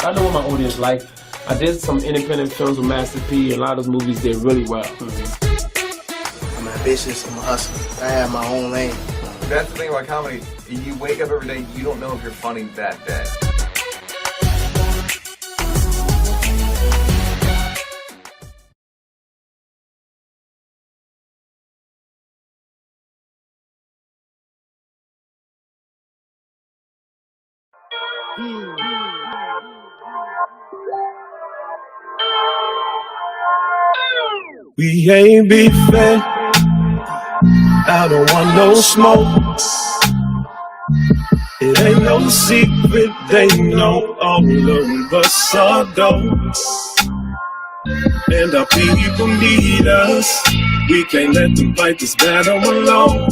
I know what my audience like. I did some independent films with Master P, and a lot of those movies did really well. I'm ambitious, I'm a hustler. I have my own lane. That's the thing about comedy. You wake up every day, you don't know if you're funny that day. We ain't beefing, I don't want no smoke. It ain't no secret, they know all of us are dope. And our people need us, we can't let them fight this battle alone.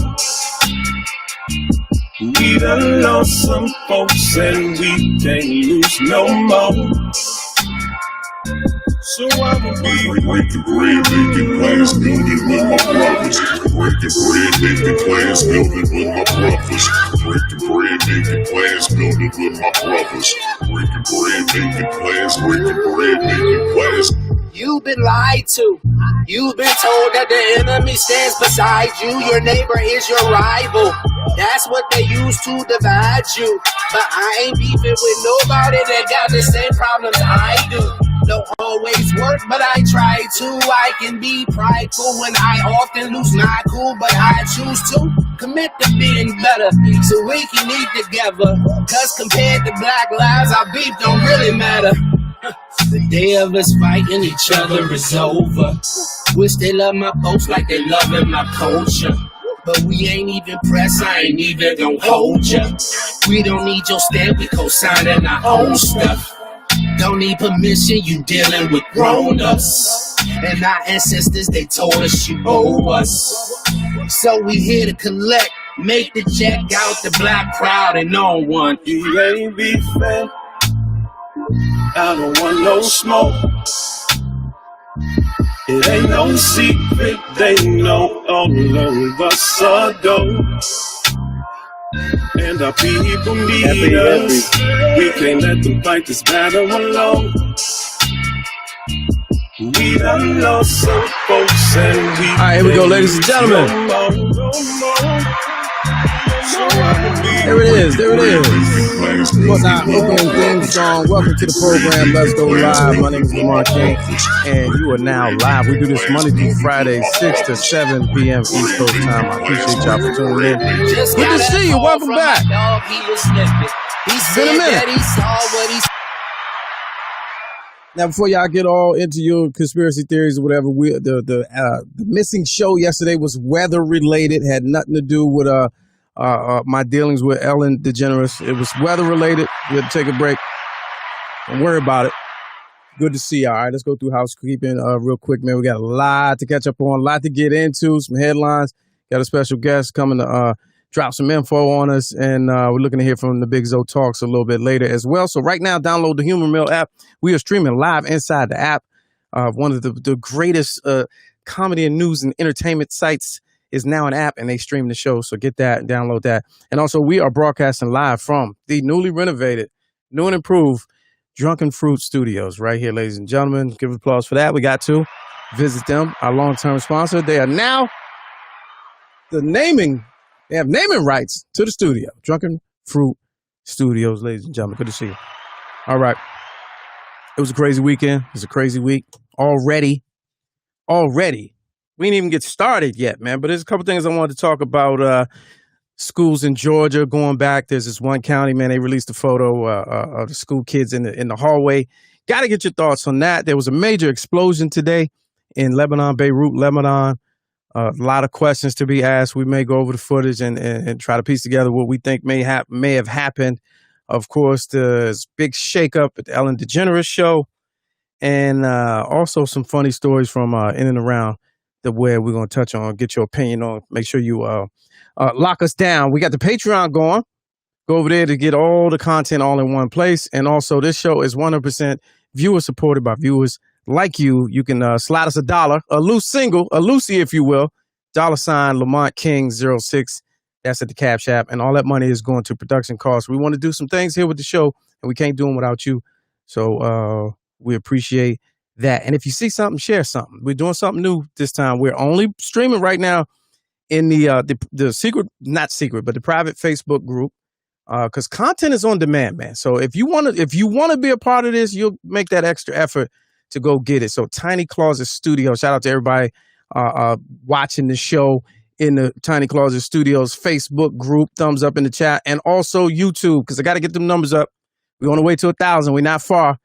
We done lost some folks and we can't lose no more. So I'ma be breaking bread, making plans, building with my brothers. Breaking bread, making plans, building with my brothers. Breaking bread, making plans, building with my brothers. Breaking bread, making plans, breaking bread, making plans. You've been lied to. You've been told that the enemy stands beside you. Your neighbor is your rival. That's what they use to divide you. But I ain't beefing with nobody that got the same problems I do. Don't always work, but I try to. I can be prideful when I often lose my cool, but I choose to commit to being better so we can eat together. Cause compared to black lives, our beef don't really matter. The day of us fighting each other is over. Wish they love my folks like they loving my culture. But we ain't even pressed, I ain't even gon' hold ya. We don't need your stamp, we co-signing our own stuff. Don't need permission, you dealing with grown-ups. And our ancestors, they told us you owe us. So we here to collect, make the check out the black crowd and no one. You ain't beefing, I don't want no smoke. It ain't no secret, they know all of us are dope. And our people need us, we can't let them fight this battle alone. We done lost some folks and we. Alright, here we go, ladies and gentlemen. There it is, there it is. What's our opening theme song? Welcome to the program. Let's go live. My name is Lamont King, and you are now live. We do this Monday through Friday, 6 to 7 p.m. East Coast time. I appreciate y'all for tuning in. Good to see you. Welcome back. It's been a minute. Now, before y'all get all into your conspiracy theories or whatever, the missing show yesterday was weather related. Had nothing to do with my dealings with Ellen DeGeneres. It was weather related. We had to take a break. Don't worry about it. Good to see y'all. All right, let's go through housekeeping real quick, man. We got a lot to catch up on, a lot to get into, some headlines. Got a special guest coming to drop some info on us, and we're looking to hear from the Big Zo Talks a little bit later as well. So right now, download the Humor Mill app. We are streaming live inside the app. One of the greatest comedy and news and entertainment sites is now an app, and they stream the show. So get that and download that. And also, we are broadcasting live from the newly renovated, new and improved Drunken Fruit Studios right here, ladies and gentlemen. Give applause for that. We got to visit them, our long-term sponsor. They are now they have naming rights to the studio. Drunken Fruit Studios, ladies and gentlemen. Good to see you. All right. It was a crazy weekend. It was a crazy week. Already. We didn't even get started yet, man. But there's a couple things I wanted to talk about. Schools in Georgia going back. There's this one county, man. They released a photo of the school kids in the hallway. Got to get your thoughts on that. There was a major explosion today in Lebanon, Beirut, Lebanon. A lot of questions to be asked. We may go over the footage and try to piece together what we think may have happened. Of course, there's big shakeup at the Ellen DeGeneres show, and also some funny stories from in and around the web we're going to touch on, get your opinion on. Make sure you lock us down. We got the Patreon going. Go over there to get all the content all in one place. And also, this show is 100% viewer supported by viewers like you. You can slide us $1, a loose single, a loosie, if you will, $ Lamont King 06. That's at the Cash App. And all that money is going to production costs. We want to do some things here with the show, and we can't do them without you. So we appreciate that. And if you see something, share something. We're doing something new this time. We're only streaming right now in the secret, not secret, but the private Facebook group. Because content is on demand, man. So if you want to be a part of this, you'll make that extra effort to go get it. So Tiny Closet Studio, shout out to everybody watching the show in the Tiny Closet Studios Facebook group. Thumbs up in the chat, and also YouTube, because I got to get them numbers up. We on the way to 1,000. We're not far. As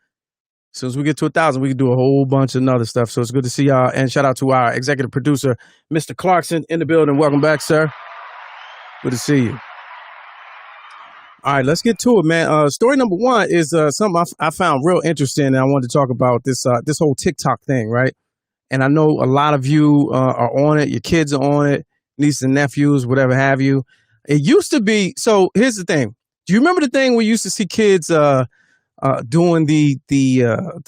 soon as we get to 1,000, we can do a whole bunch of other stuff. So it's good to see y'all, and shout out to our executive producer, Mr. Clarkson, in the building. Welcome back, sir. Good to see you. All right, let's get to it, man. Story number one is something I found real interesting, and I wanted to talk about this whole TikTok thing, right? And I know a lot of you are on it. Your kids are on it, nieces and nephews, whatever have you. It used to be. So here's the thing. Do you remember the thing we used to see kids doing the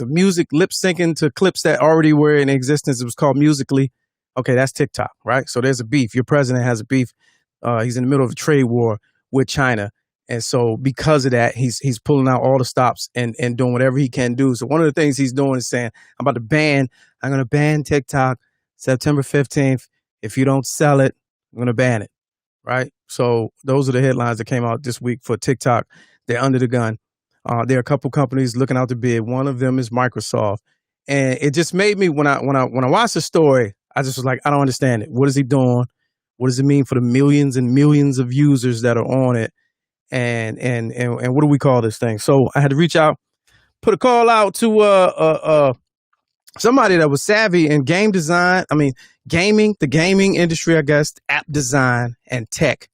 music lip syncing to clips that already were in existence? It was called Musical.ly. Okay, that's TikTok, right? So there's a beef. Your president has a beef. He's in the middle of a trade war with China. And so because of that, he's pulling out all the stops and doing whatever he can do. So one of the things he's doing is saying, I'm going to ban TikTok September 15th. If you don't sell it, I'm going to ban it. Right. So those are the headlines that came out this week for TikTok. They're under the gun. There are a couple companies looking out to bid. One of them is Microsoft. And it just made me, when I watched the story, I just was like, I don't understand it. What is he doing? What does it mean for the millions and millions of users that are on it? And what do we call this thing? So I had to reach out, put a call out to somebody that was savvy in game design. I mean, the gaming industry, I guess, app design and tech.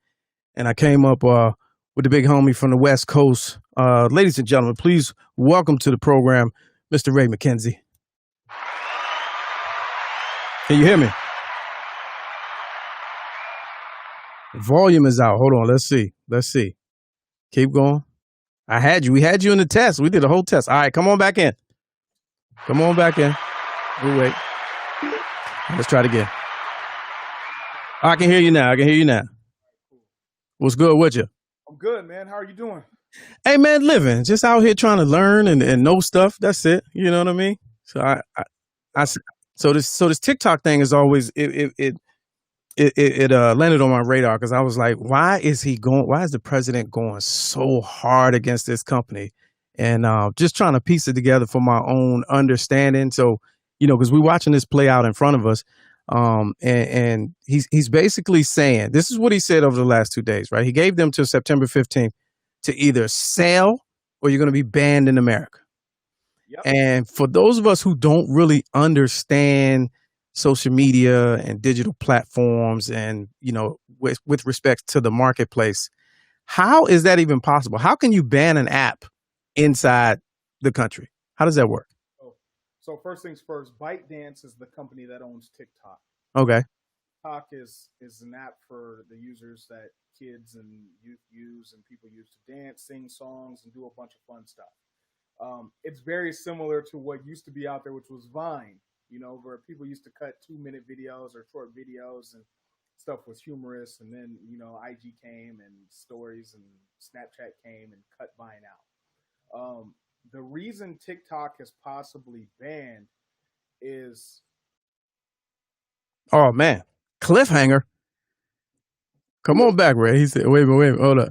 And I came up with the big homie from the West Coast. Ladies and gentlemen, please welcome to the program, Mr. Ray McKenzie. Can you hear me? Volume is out. Hold on. Let's see. Keep going. We had you in the test. We did a whole test. All right, come on back in. We'll wait. Let's try it again. I can hear you now. What's good with you? I'm good, man. How are you doing? Hey, man, living. Just out here trying to learn and know stuff. That's it. You know what I mean? So this TikTok thing is always it landed on my radar because I was like, why is the president going so hard against this company? And just trying to piece it together for my own understanding. So, because we're watching this play out in front of us. And he's basically saying, this is what he said over the last 2 days, right? He gave them till September 15th to either sell or you're going to be banned in America. Yep. And for those of us who don't really understand social media and digital platforms and, with respect to the marketplace, how is that even possible? How can you ban an app inside the country? How does that work? So first things first, ByteDance is the company that owns TikTok. Okay. TikTok is an app for the users that kids and youth use and people use to dance, sing songs, and do a bunch of fun stuff. It's very similar to what used to be out there, which was Vine, where people used to cut 2-minute videos or short videos and stuff was humorous. And then, IG came and stories and Snapchat came and cut Vine out. The reason TikTok is possibly banned is... Oh, man. Cliffhanger. Come on back, Ray. He said, wait a minute, hold up.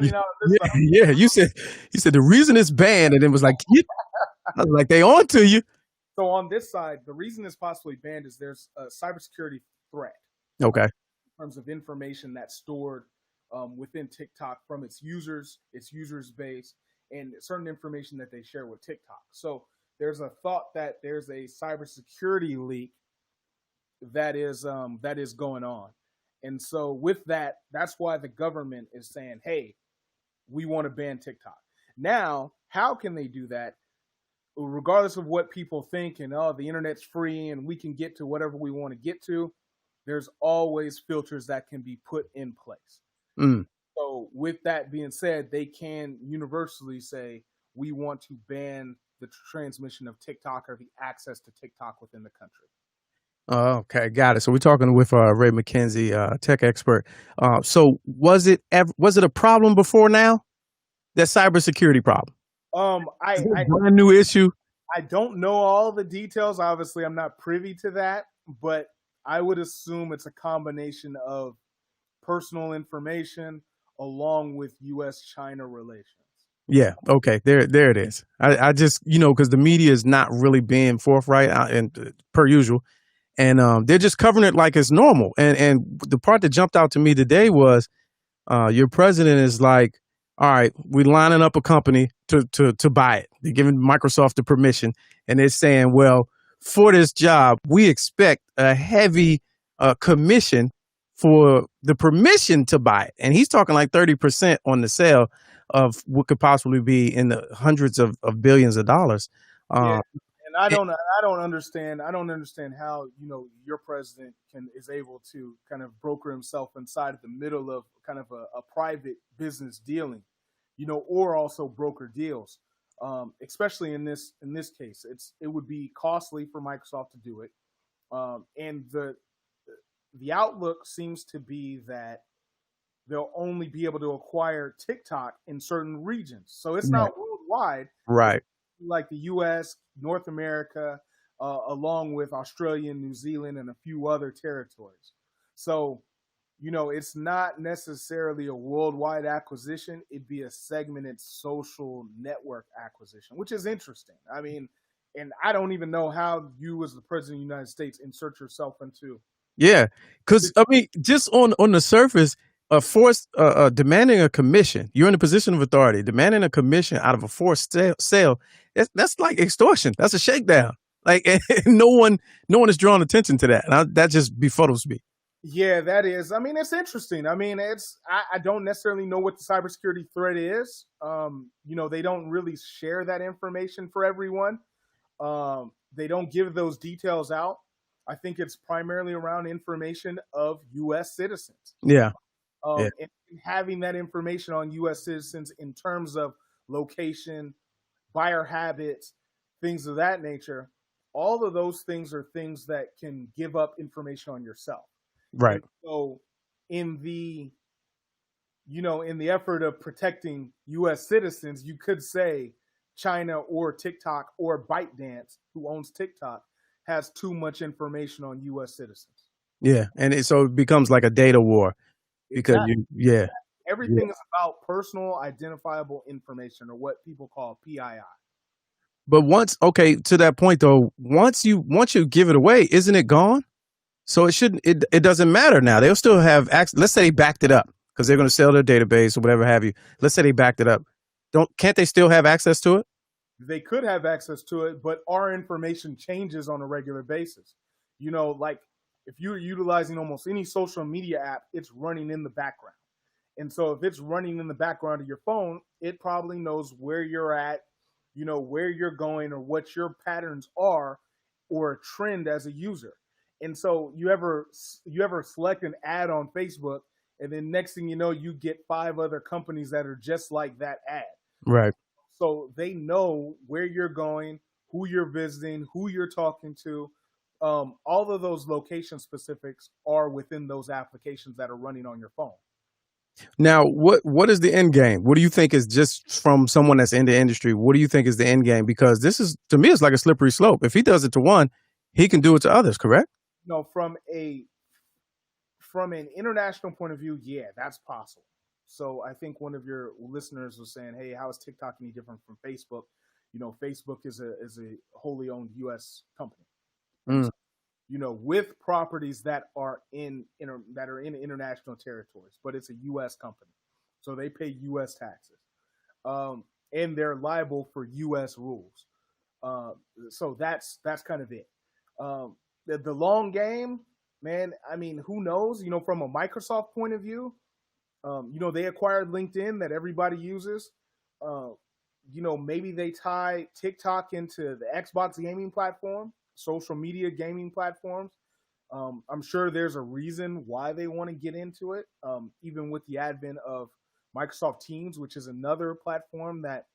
Yeah, you said the reason it's banned, and it was like, I was like, they on to you. So on this side, the reason it's possibly banned is there's a cybersecurity threat. Okay. In terms of information that's stored within TikTok from its users base, and certain information that they share with TikTok. So there's a thought that there's a cybersecurity leak that is going on. And so with that, that's why the government is saying, hey, we want to ban TikTok. Now, how can they do that? Regardless of what people think and, the internet's free and we can get to whatever we want to get to, there's always filters that can be put in place. Mm. So with that being said, they can universally say, we want to ban the transmission of TikTok or the access to TikTok within the country. Okay, got it. So we're talking with Ray McKenzie, tech expert. So was it a problem before now? That cybersecurity problem? I, Is it I a brand new issue? I don't know all the details. Obviously, I'm not privy to that, but I would assume it's a combination of personal information along with U.S.-China relations. Yeah. Okay. There it is. I just, because the media is not really being forthright, and per usual, and they're just covering it like it's normal. And the part that jumped out to me today was your president is like, all right, we're lining up a company to buy it. They're giving Microsoft the permission, and they're saying, well, for this job, we expect a heavy commission for the permission to buy it. And he's talking like 30% on the sale of what could possibly be in the hundreds of billions of dollars. Yeah, and I it- don't understand. I don't understand how your president is able to kind of broker himself inside of the middle of kind of a private business dealing, or also broker deals. Especially in this case, it would be costly for Microsoft to do it, and the outlook seems to be that they'll only be able to acquire TikTok in certain regions. So it's Right. not worldwide. right. Like the U.S., North America, along with Australia, New Zealand, and a few other territories. So, it's not necessarily a worldwide acquisition. It'd be a segmented social network acquisition, which is interesting. I mean, and I don't even know how you, as the president of the United States, insert yourself into. Yeah, because I mean, just on the surface, a forced demanding a commission. You're in a position of authority, demanding a commission out of a forced sale. That's like extortion. That's a shakedown. Like no one is drawing attention to that. And that just befuddles me. Yeah, that is. I mean, it's interesting. I mean, I don't necessarily know what the cybersecurity threat is. They don't really share that information for everyone. They don't give those details out. I think it's primarily around information of U.S. citizens. Yeah. Yeah. And having that information on U.S. citizens in terms of location, buyer habits, things of that nature. All of those things are things that can give up information on yourself. Right. And so in the effort of protecting U.S. citizens, you could say China or TikTok or ByteDance, who owns TikTok, has too much information on U.S. citizens. Yeah. And so it becomes like a data war because Exactly. Everything is about personal identifiable information, or what people call PII. But to that point though, once you give it away, isn't it gone? So it doesn't matter now. They'll still have access. Let's say they backed it up because they're going to sell their database or whatever have you. Let's say they backed it up. Can't they still have access to it? They could have access to it, but our information changes on a regular basis. Like if you're utilizing almost any social media app, it's running in the background. And so if it's running in the background of your phone, it probably knows where you're at, where you're going, or what your patterns are, or a trend as a user. And so you ever select an ad on Facebook, and then next thing you know, you get 5 other companies that are just like that ad. Right. So they know where you're going, who you're visiting, who you're talking to. All of those location specifics are within those applications that are running on your phone. Now, what is the end game? What do you think is, just from someone that's in the industry, what do you think is the end game? Because this is, to me, it's like a slippery slope. If he does it to one, he can do it to others, correct? No, from an international point of view, yeah, that's possible. So I think one of your listeners was saying, "Hey, how is TikTok any different from Facebook?" Facebook is a wholly owned U.S. company. Mm. With properties that are in international territories, but it's a U.S. company, so they pay U.S. taxes, and they're liable for U.S. rules. So that's kind of it. The long game, man. I mean, who knows? From a Microsoft point of view, they acquired LinkedIn that everybody uses. Maybe they tie TikTok into the Xbox gaming platform, social media gaming platforms. I'm sure there's a reason why they want to get into it, even with the advent of Microsoft Teams, which is another platform that,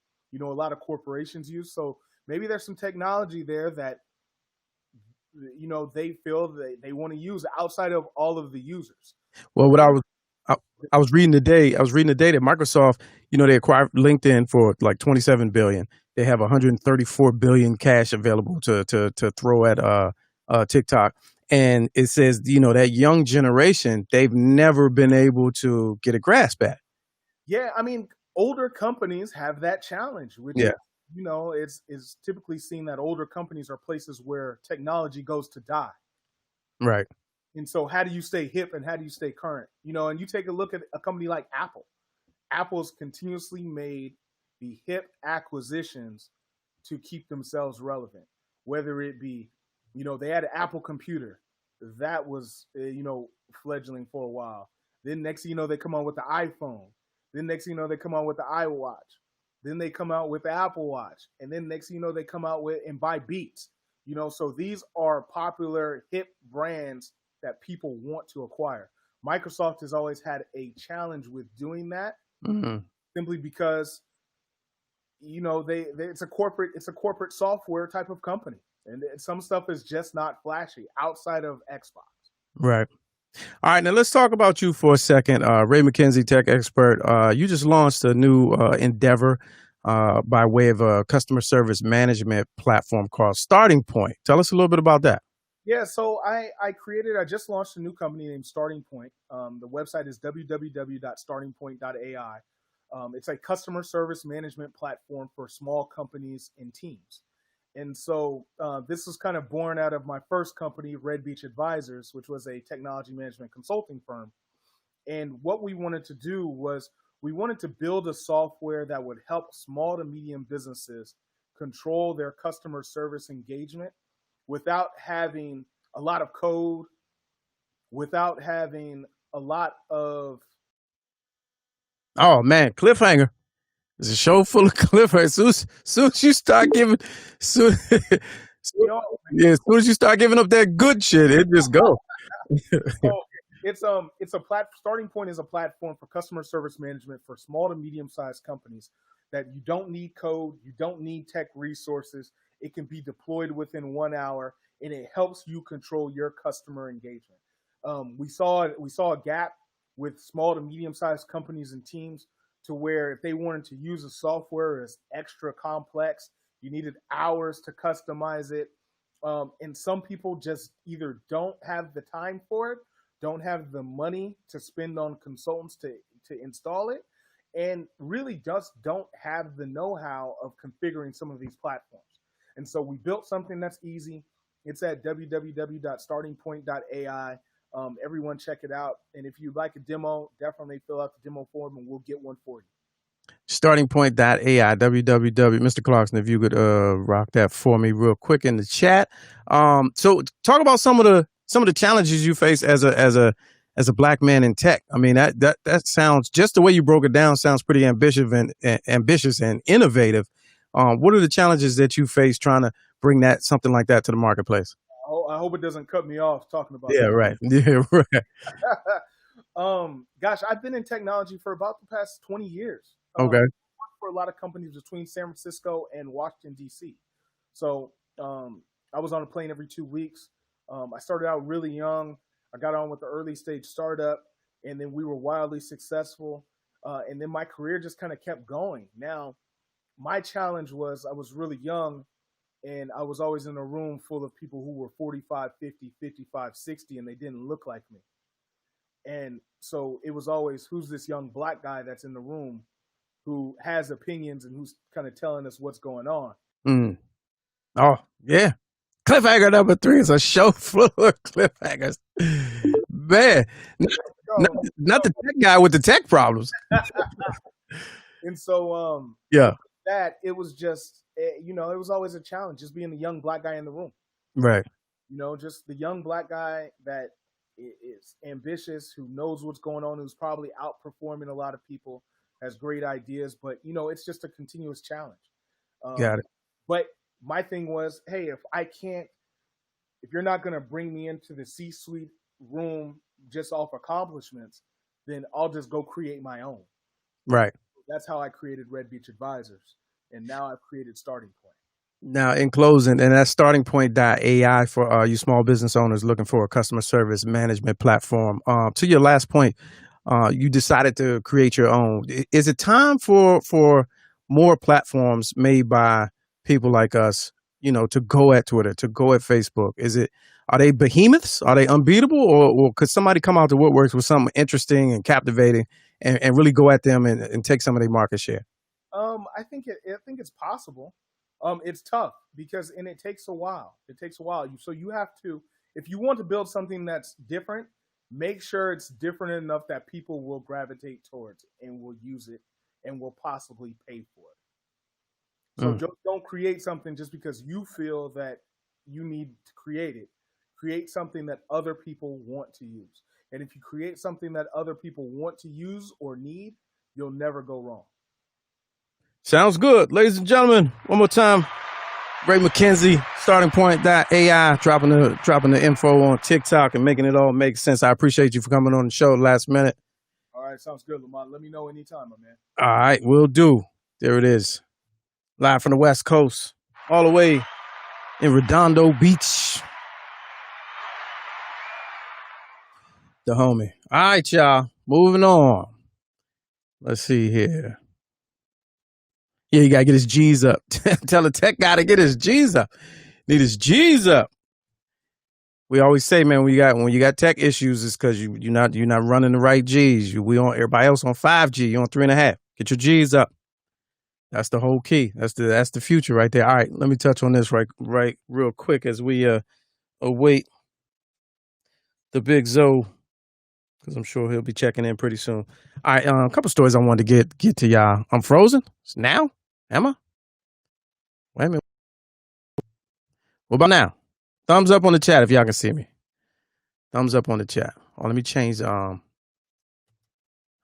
a lot of corporations use. So maybe there's some technology there that, they feel that they want to use outside of all of the users. Well, what I was I, I was reading today. That Microsoft, they acquired LinkedIn for like 27 billion. They have 134 billion cash available to throw at TikTok. And it says, that young generation, they've never been able to get a grasp at. Yeah, I mean, older companies have that challenge, which Yeah. is typically seen that older companies are places where technology goes to die. Right. And so how do you stay hip and how do you stay current? And you take a look at a company like Apple. Apple's continuously made the hip acquisitions to keep themselves relevant, whether it be, they had an Apple computer that was, fledgling for a while. Then next thing you know, they come out with the iPhone. Then next thing you know, they come out with the iWatch. Then they come out with the Apple Watch. And then next thing you know, they come out with and buy Beats. So these are popular hip brands that people want to acquire. Microsoft has always had a challenge with doing that, simply because it's a corporate software type of company, and some stuff is just not flashy outside of Xbox. Right. All right, now let's talk about you for a second. Ray McKenzie, tech expert. You just launched a new endeavor by way of a customer service management platform called Starting Point. Tell us a little bit about that. Yeah, so I just launched a new company named Starting Point. The website is www.startingpoint.ai. It's a customer service management platform for small companies and teams. And so this was kind of born out of my first company, Red Beach Advisors, which was a technology management consulting firm. And what we wanted to do was we wanted to build a software that would help small to medium businesses control their customer service engagement without having a lot of code, without having a lot of... Oh, man, cliffhanger. It's a show full of cliffhangers. Soon as you start giving, soon as you start giving up that good shit, it just go. So Starting Point is a platform for customer service management for small to medium sized companies that you don't need code, you don't need tech resources. It can be deployed within 1 hour, and it helps you control your customer engagement. We saw a gap with small to medium sized companies and teams, to where if they wanted to use a software as extra complex, you needed hours to customize it. And some people just either don't have the time for it, don't have the money to spend on consultants to install it, and really just don't have the know-how of configuring some of these platforms. And so we built something that's easy. It's at www.startingpoint.ai. Everyone check it out. And if you'd like a demo, definitely fill out the demo form and we'll get one for you. Startingpoint.ai, www. Mr. Clarkson, if you could rock that for me real quick in the chat. So talk about some of the challenges you face as a Black man in tech. I mean, that sounds, just the way you broke it down, sounds pretty ambitious and innovative. What are the challenges that you face trying to bring something like that to the marketplace? I hope it doesn't cut me off talking about that. Right. Yeah, right. Gosh, I've been in technology for about the past 20 years. Okay. I worked for a lot of companies between San Francisco and Washington, D.C. So I was on a plane every 2 weeks. I started out really young. I got on with the early stage startup, and then we were wildly successful. And then my career just kind of kept going. Now, my challenge was I was really young, and I was always in a room full of people who were 45, 50, 55, 60, and they didn't look like me. And so it was always, who's this young Black guy that's in the room who has opinions and who's kind of telling us what's going on? Oh, yeah. Cliffhanger number 3 is a show full of cliffhangers. Man, not the tech guy with the tech problems. And so, that it was just, it was always a challenge, just being the young Black guy in the room. Right. Just the young Black guy that is ambitious, who knows what's going on, who's probably outperforming a lot of people, has great ideas, but it's just a continuous challenge. Got it. But my thing was, hey, if you're not going to bring me into the C-suite room just off accomplishments, then I'll just go create my own. Right. That's how I created Red Beach Advisors. And now I've created Starting Point. Now, in closing, and that's startingpoint.ai for you small business owners looking for a customer service management platform. To your last point, you decided to create your own. Is it time for more platforms made by people like us, to go at Twitter, to go at Facebook? Are they behemoths? Are they unbeatable? Or could somebody come out the woodworks with something interesting and captivating and really go at them and take some of their market share? I think it's possible. It's tough because it takes a while. It takes a while. So you have to, if you want to build something that's different, make sure it's different enough that people will gravitate towards it and will use it and will possibly pay for it. So don't create something just because you feel that you need to create it. Create something that other people want to use. And if you create something that other people want to use or need, you'll never go wrong. Sounds good. Ladies and gentlemen, one more time. Ray McKenzie, startingpoint.ai, dropping the info on TikTok and making it all make sense. I appreciate you for coming on the show last minute. All right, sounds good, Lamont. Let me know anytime, my man. All right, will do. There it is. Live from the West Coast, all the way in Redondo Beach. The homie. All right, y'all. Moving on. Let's see here. Yeah, you gotta get his G's up. Tell the tech guy to get his G's up. Need his G's up. We always say, man, when you got tech issues, it's because you're not running the right G's. We on everybody else on 5G. You on 3.5. Get your G's up. That's the whole key. That's the future right there. All right, let me touch on this right real quick as we await the big Zoe, because I'm sure he'll be checking in pretty soon. All right, a couple stories I wanted to get to y'all. I'm frozen now. Am I? Wait a minute. What about now? Thumbs up on the chat if y'all can see me. Thumbs up on the chat. Oh, let me change. How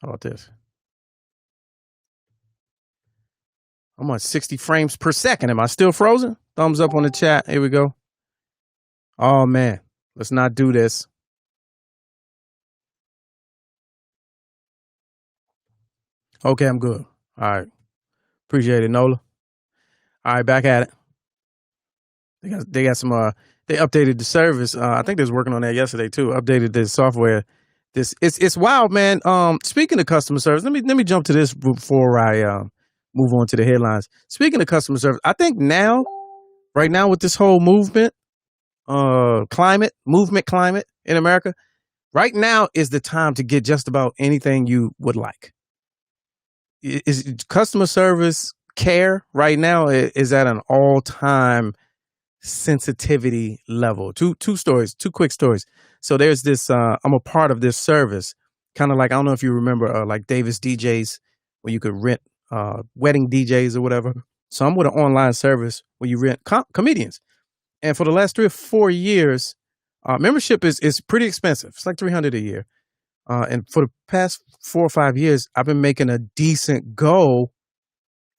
about this? I'm on 60 frames per second. Am I still frozen? Thumbs up on the chat. Here we go. Oh, man. Let's not do this. Okay, I'm good. All right. Appreciate it, Nola. All right, back at it. They got some. They updated the service. I think they was working on that yesterday too. Updated the software. It's wild, man. Speaking of customer service, let me jump to this before I move on to the headlines. Speaking of customer service, I think right now with this whole climate in America, right now is the time to get just about anything you would like. Is customer service care right now is at an all-time sensitivity level. Two quick stories. So there's this, I'm a part of this service, kind of like, I don't know if you remember, like Davis DJs, where you could rent wedding DJs or whatever. So I'm with an online service where you rent comedians. And for the last 3 or 4 years, membership is pretty expensive. It's like $300 a year. And for the past 4 or 5 years, I've been making a decent go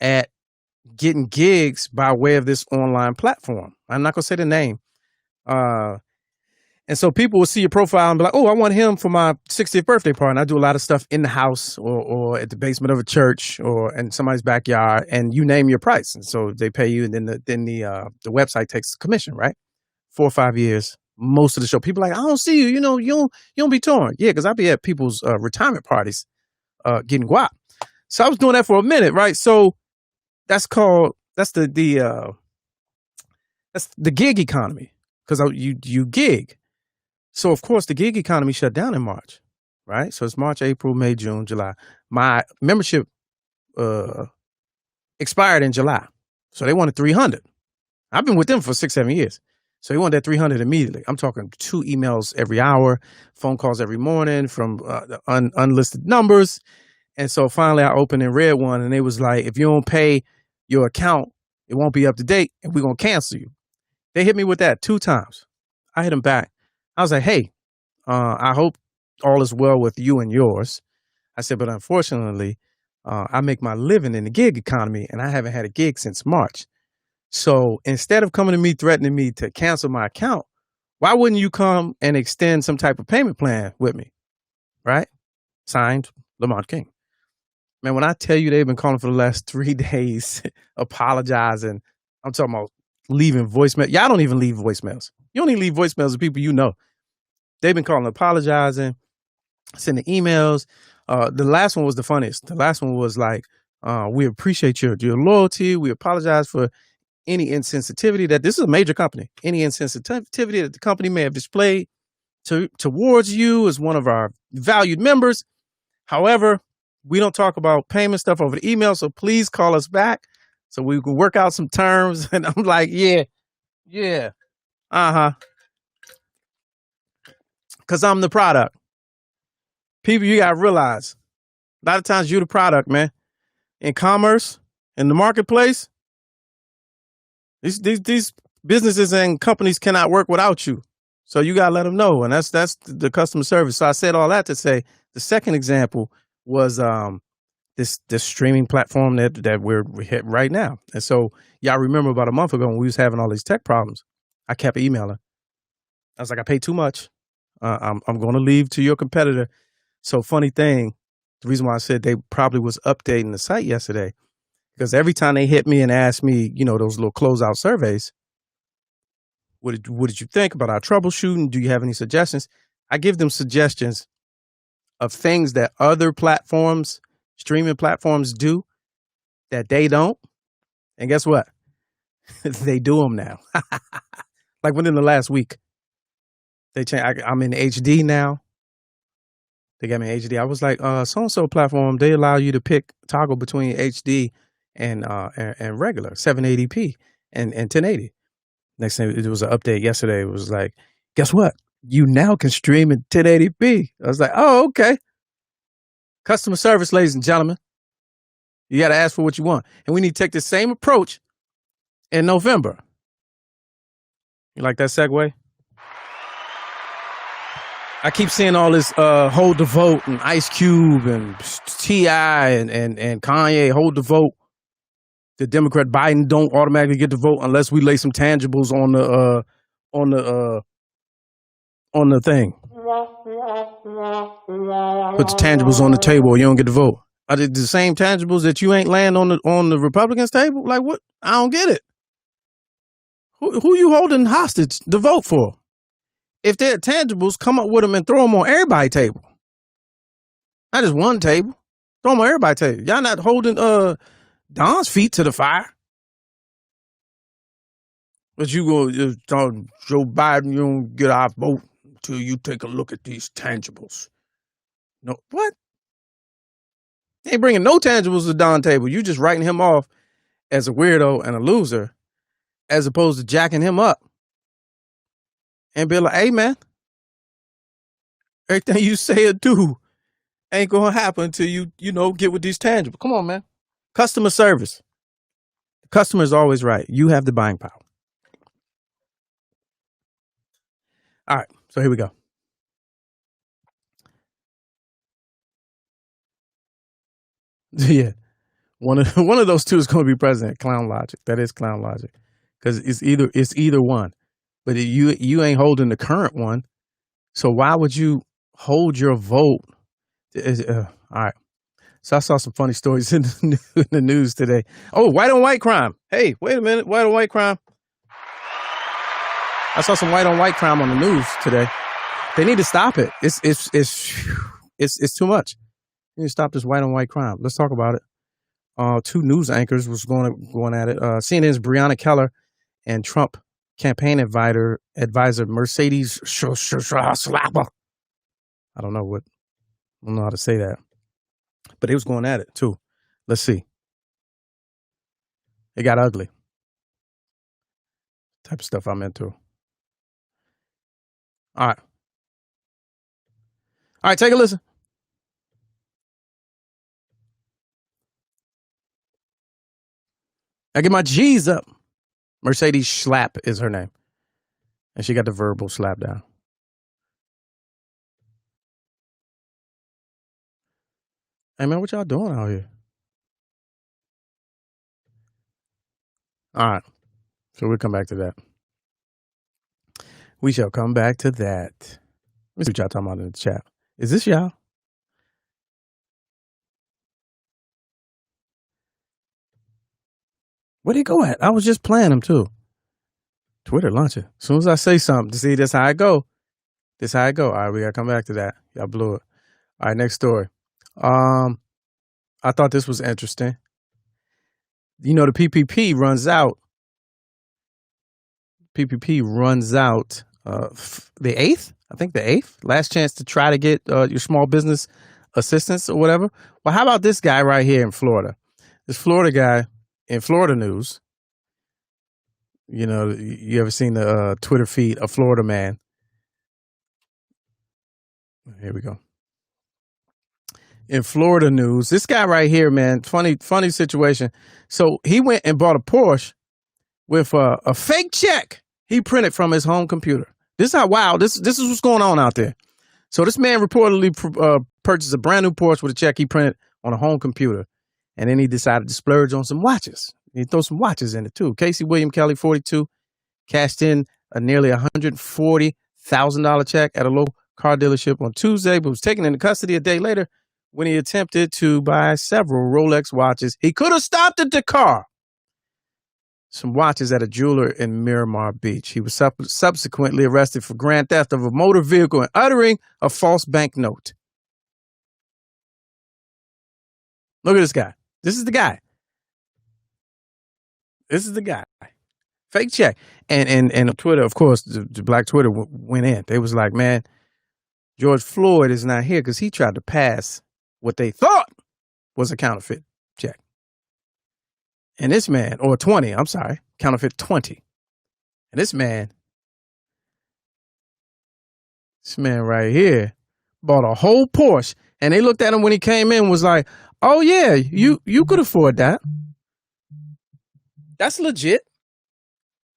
at getting gigs by way of this online platform. I'm not going to say the name. And so people will see your profile and be like, oh, I want him for my 60th birthday party. And I do a lot of stuff in the house or at the basement of a church or in somebody's backyard, and you name your price. And so they pay you, and then the website takes the commission, right? 4 or 5 years. Most of the show, people are like, I don't see you. You don't be touring. Yeah, because I be at people's retirement parties getting guap. So I was doing that for a minute, right? So that's the gig economy, because you gig. So of course the gig economy shut down in March, right? So it's March, April, May, June, July. My membership expired in July, so they wanted $300. I've been with them for 6-7 years. So he wanted that $300 immediately. I'm talking 2 emails every hour, phone calls every morning from unlisted numbers. And so finally I opened and read one, and it was like, if you don't pay your account, it won't be up to date, and we're going to cancel you. They hit me with that 2 times. I hit them back. I was like, hey, I hope all is well with you and yours. I said, but unfortunately, I make my living in the gig economy, and I haven't had a gig since March. So instead of coming to me threatening me to cancel my account, why wouldn't you come and extend some type of payment plan with me? Right? Signed, Lamont King. Man, when I tell you they've been calling for the last 3 days, apologizing, I'm talking about leaving voicemail. Y'all don't even leave voicemails. You don't even leave voicemails of people you know. They've been calling, apologizing, sending emails. The last one was the funniest. The last one was like, we appreciate your loyalty. We apologize for any insensitivity that this is a major company. Any insensitivity that the company may have displayed towards you as one of our valued members. However, we don't talk about payment stuff over the email, so please call us back so we can work out some terms. And I'm like, yeah, because I'm the product. People, you got to realize, a lot of times you're the product, man. In commerce, in the marketplace, these businesses and companies cannot work without you. So you got to let them know. And that's the customer service. So I said all that to say the second example was this streaming platform that we're hit right now. And so y'all remember about a month ago when we was having all these tech problems, I kept emailing. I was like, I pay too much. I'm going to leave to your competitor. So funny thing, the reason why I said they probably was updating the site yesterday, because every time they hit me and ask me, those little closeout surveys, what did you think about our troubleshooting? Do you have any suggestions? I give them suggestions of things that other platforms, streaming platforms do that they don't. And guess what? They do them now. Like within the last week, they changed. I'm in HD now. They got me in HD. I was like, so-and-so platform, they allow you to toggle between HD and regular 780p and 1080. Next thing, it was an update yesterday. It was like, guess what? You now can stream in 1080p. I was like, oh, okay. Customer service, ladies and gentlemen. You got to ask for what you want. And we need to take the same approach in November. You like that segue? I keep seeing all this hold the vote and Ice Cube and T.I. and Kanye hold the vote. The Democrat Biden don't automatically get the vote unless we lay some tangibles on the thing. Put the tangibles on the table or you don't get the vote. Are they the same tangibles that you ain't laying on the Republicans' table? Like what? I don't get it. Who you holding hostage to vote for? If they're tangibles, come up with them and throw them on everybody's table. Not just one table. Throw them on everybody's table. Y'all not holding Don's feet to the fire. But you go, Joe Biden, you don't get our vote until you take a look at these tangibles. No, what? They ain't bringing no tangibles to Don's table. You just writing him off as a weirdo and a loser, as opposed to jacking him up. And be like, hey, man, everything you say or do ain't going to happen until you get with these tangibles. Come on, man. Customer service. The customer is always right. You have the buying power. All right. So here we go. Yeah. One of those two is going to be president. Clown logic. That is clown logic. Because it's either one. But you ain't holding the current one, so why would you hold your vote? All right. So I saw some funny stories in the news today. Oh, white on white crime. Hey, wait a minute, white on white crime. I saw some white on white crime on the news today. They need to stop it. It's too much. You need to stop this white on white crime. Let's talk about it. Two news anchors was going at it. CNN's Breonna Keller and Trump campaign advisor Mercedes Slapper. I don't know how to say that. But it was going at it too. Let's see. It got ugly. Type of stuff I'm into. All right, take a listen. I get my G's up. Mercedes Schlapp is her name. And she got the verbal slap down. Hey, man, what y'all doing out here? All right. So we'll come back to that. We shall come back to that. Let me see what y'all talking about in the chat. Is this y'all? Where'd he go at? I was just playing him too. Twitter launching. As soon as I say something, see, that's how I go. All right, we gotta come back to that. Y'all blew it. All right, next story. I thought this was interesting. You know, the PPP runs out. PPP runs out the 8th. I think the 8th. Last chance to try to get your small business assistance or whatever. Well, how about this guy right here in Florida? This Florida guy in Florida news. You know, you ever seen the Twitter feed of Florida man? Here we go. In Florida news, this guy right here, man, funny situation. So he went and bought a Porsche with a fake check he printed from his home computer. This is how wild. This is what's going on out there. So this man reportedly purchased a brand new Porsche with a check he printed on a home computer, and then he decided to splurge on some watches. He throw some watches in it too. Casey William Kelly, 42, cashed in a nearly $140,000 check at a local car dealership on Tuesday, but was taken into custody a day later when he attempted to buy several Rolex watches. He could have stopped at the car. Some watches at a jeweler in Miramar Beach. He was subsequently arrested for grand theft of a motor vehicle and uttering a false banknote. Look at this guy. This is the guy. This is the guy. Fake check. And Twitter, of course, the Black Twitter went in. They was like, man, George Floyd is not here because he tried to pass what they thought was a counterfeit check. And this man, or 20, I'm sorry, counterfeit 20. And this man right here bought a whole Porsche. And they looked at him when he came in, was like, oh yeah, you could afford that. That's legit.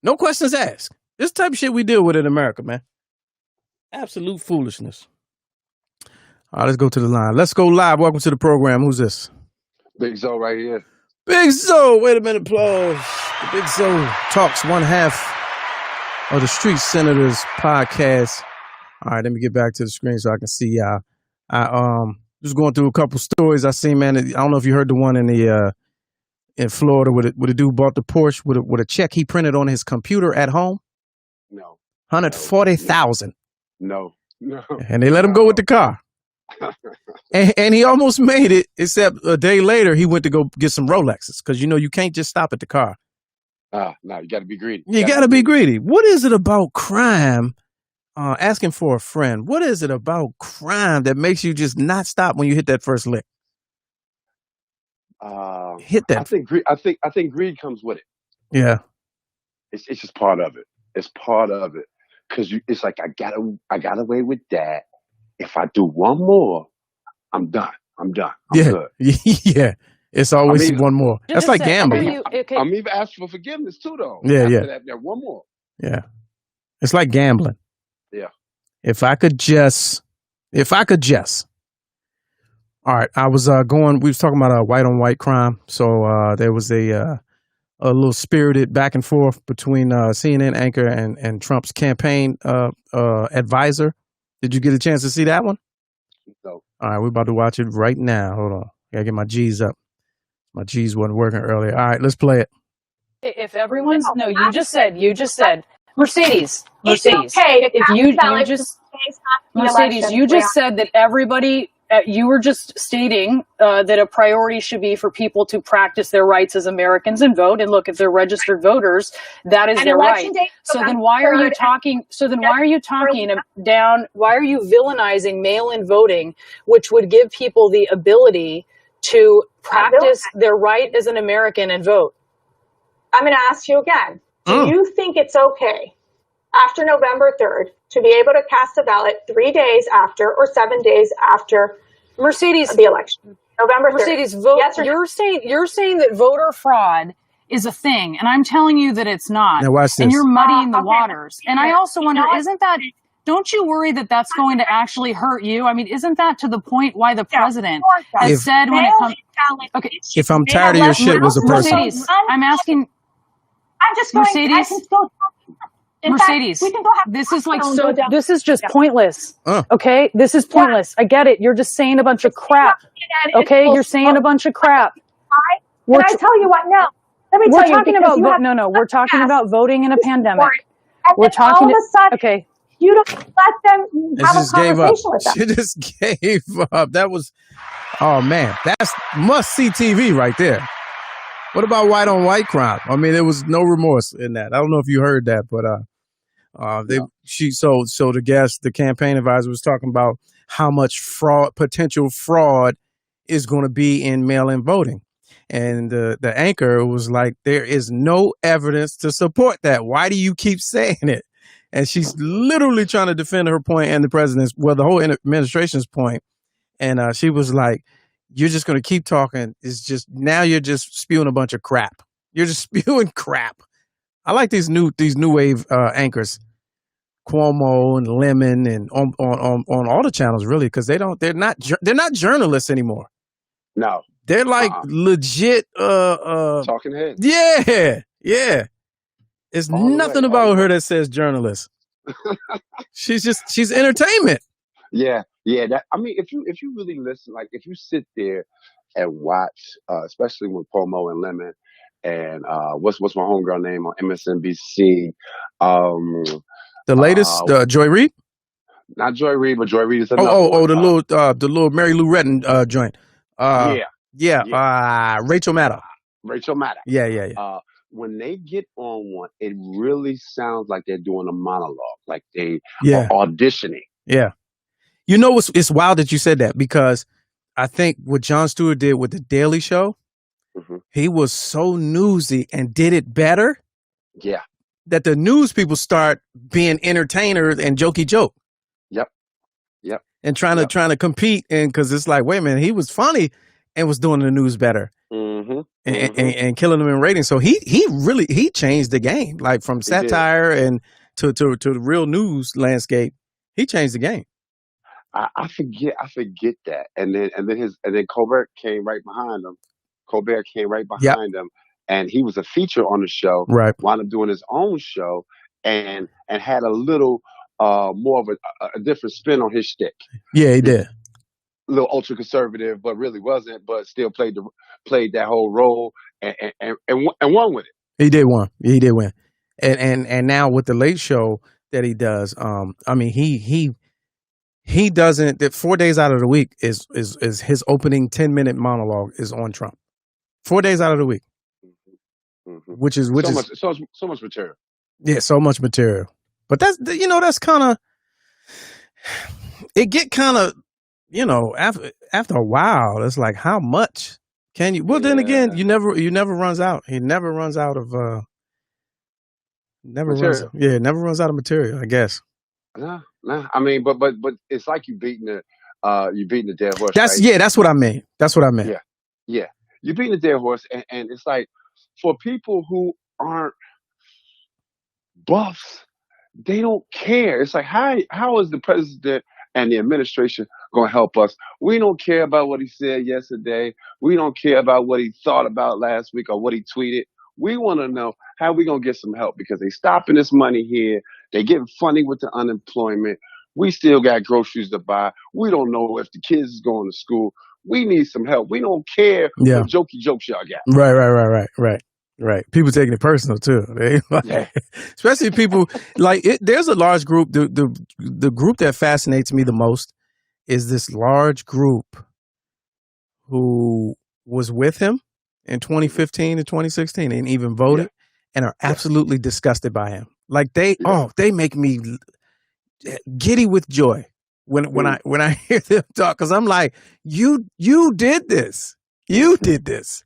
No questions asked. This type of shit we deal with in America, man. Absolute foolishness. All right, let's go to the line. Let's go live. Welcome to the program. Who's this? Big Zo right here. Big Zo. Wait a minute, applause. The Big Zo talks one half of the Street Senators podcast. All right, let me get back to the screen so I can see y'all. I just going through a couple stories I seen, man. I don't know if you heard the one in Florida where the dude bought the Porsche with a check he printed on his computer at home. No. $140,000. No. And they let him go with the car. and he almost made it, except a day later he went to go get some Rolexes because you can't just stop at the car. No, you got to be greedy. You got to be greedy. What is it about crime? Asking for a friend. What is it about crime that makes you just not stop when you hit that first lick? Hit that. I think greed comes with it. Yeah, it's just part of it. It's part of it because it's like I got away with that. If I do one more, I'm done. I'm good. Yeah. It's always one more. That's like gambling. I'm even asking for forgiveness too, though. Yeah. That one more. Yeah. It's like gambling. Yeah. If I could just. All right. I was we was talking about white on white crime. So there was a little spirited back and forth between CNN anchor and Trump's campaign advisor. Did you get a chance to see that one? No. All right, we're about to watch it right now. Hold on. Gotta get my G's up. My G's wasn't working earlier. All right, let's play it. If everyone's you just said Mercedes. It's okay to Mercedes, you just said that everybody. You were just stating that a priority should be for people to practice their rights as Americans and vote. And look, if they're registered voters, that is their right. So then why are you talking? Why are you villainizing mail-in voting, which would give people the ability to practice their right as an American and vote? I'm going to ask you again. Do you think it's okay after November 3rd to be able to cast a ballot 3 days after or 7 days after the election? November 3rd. Mercedes, vote. Yes or you're saying that voter fraud is a thing, and I'm telling you that it's not. Now watch this. And you're muddying the waters. And I also wonder, don't you worry that that's going to actually hurt you? I mean, isn't that to the point why the president has said when it comes... Okay. If I'm tired of your shit was a person. Mercedes, I'm asking... I'm just going... Mercedes, I can still... Mercedes, this is just pointless. Okay, this is pointless. I get it. You're just saying a bunch of crap. Okay, you're saying a bunch of crap. Can I tell you what? No. Let me tell you. We're talking about voting in a pandemic. We're talking. Okay. You don't let them have a conversation with them. She just gave up. That was, oh man, that's must-see TV right there. What about white on white crime? I mean, there was no remorse in that. I don't know if you heard that, but the campaign advisor was talking about how much potential fraud is going to be in mail-in voting. And the anchor was like, there is no evidence to support that. Why do you keep saying it? And she's literally trying to defend her point and the president's, well, the whole administration's point. And she was like, you're just going to keep talking. It's just, now you're just spewing a bunch of crap. You're just spewing crap. I like these new wave anchors, Cuomo and Lemon, and on all the channels really, because they're not journalists anymore. No, they're like legit talking heads. Yeah. It's nothing about her that says journalist. she's entertainment. Yeah. That, I mean, if you really listen, like if you sit there and watch, especially when Cuomo and Lemon and what's my homegirl name on MSNBC, the latest Joy Reid, not Joy Reid, but Joy Reid is another one. The little Mary Lou Retton joint. Rachel Maddow. Yeah. When they get on one, it really sounds like they're doing a monologue, like they are auditioning. Yeah. You know, it's wild that you said that, because I think what Jon Stewart did with The Daily Show, he was so newsy and did it better. Yeah. That the news people start being entertainers and jokey joke. Yep. And trying to compete, and because it's like, wait a minute, he was funny and was doing the news better. And killing them in ratings. So he really changed the game, like from satire and to the real news landscape. He changed the game. I forget that. And then Colbert came right behind him. And he was a feature on the show. Right. Wound up doing his own show and had a little more of a different spin on his shtick. Yeah, he did. A little ultra conservative, but really wasn't. But still played that whole role and won with it. He did win. And now with the Late Show that he does, I mean, he doesn't. That 4 days out of the week is his opening 10-minute monologue is on Trump. 4 days out of the week, which is so much material. Yeah, so much material. But that's kind of, it get kind of, after a while, it's like, how much can you? Well, then again, you never runs out. He never runs out of never runs out of material, I guess. Nah. I mean, but it's like you beating the dead horse. Right? That's what I mean. Yeah. You're beating the dead horse, and it's like, for people who aren't buffs, they don't care. It's like, how is the president and the administration going to help us? We don't care about what he said yesterday. We don't care about what he thought about last week or what he tweeted. We want to know how we going to get some help, because they stopping this money here. They getting funny with the unemployment. We still got groceries to buy. We don't know if the kids is going to school. We need some help. We don't care what jokey jokes y'all got. Right. People taking it personal too. Especially people like it. There's a large group. The group that fascinates me the most is this large group who was with him in 2015 and 2016 and even voted and are absolutely disgusted by him. Like they make me giddy with joy when I hear them talk, because I'm like, you did this. You did this.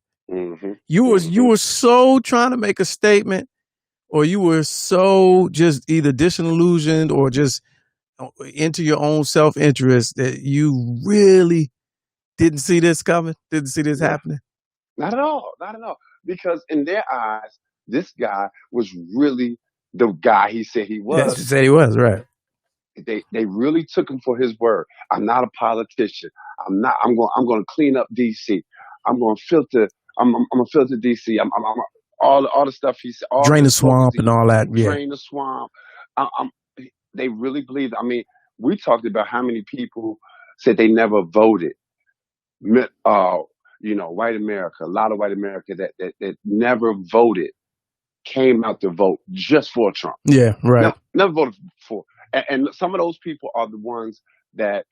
You were so trying to make a statement, or you were so just either disillusioned or just into your own self-interest that you really didn't see this coming, didn't see this happening. Not at all. Because in their eyes, this guy was really the guy he said he was. Yes, he said he was, right. They really took him for his word. I'm not a politician. I'm going to clean up DC. I'm going to filter. I'm going to filter DC. I'm all the stuff he said. Drain the swamp and all that. Yeah. Drain the swamp. They really believe. I mean, we talked about how many people said they never voted. White America, a lot of white America that never voted came out to vote just for Trump. Yeah, right. Never voted for. And some of those people are the ones that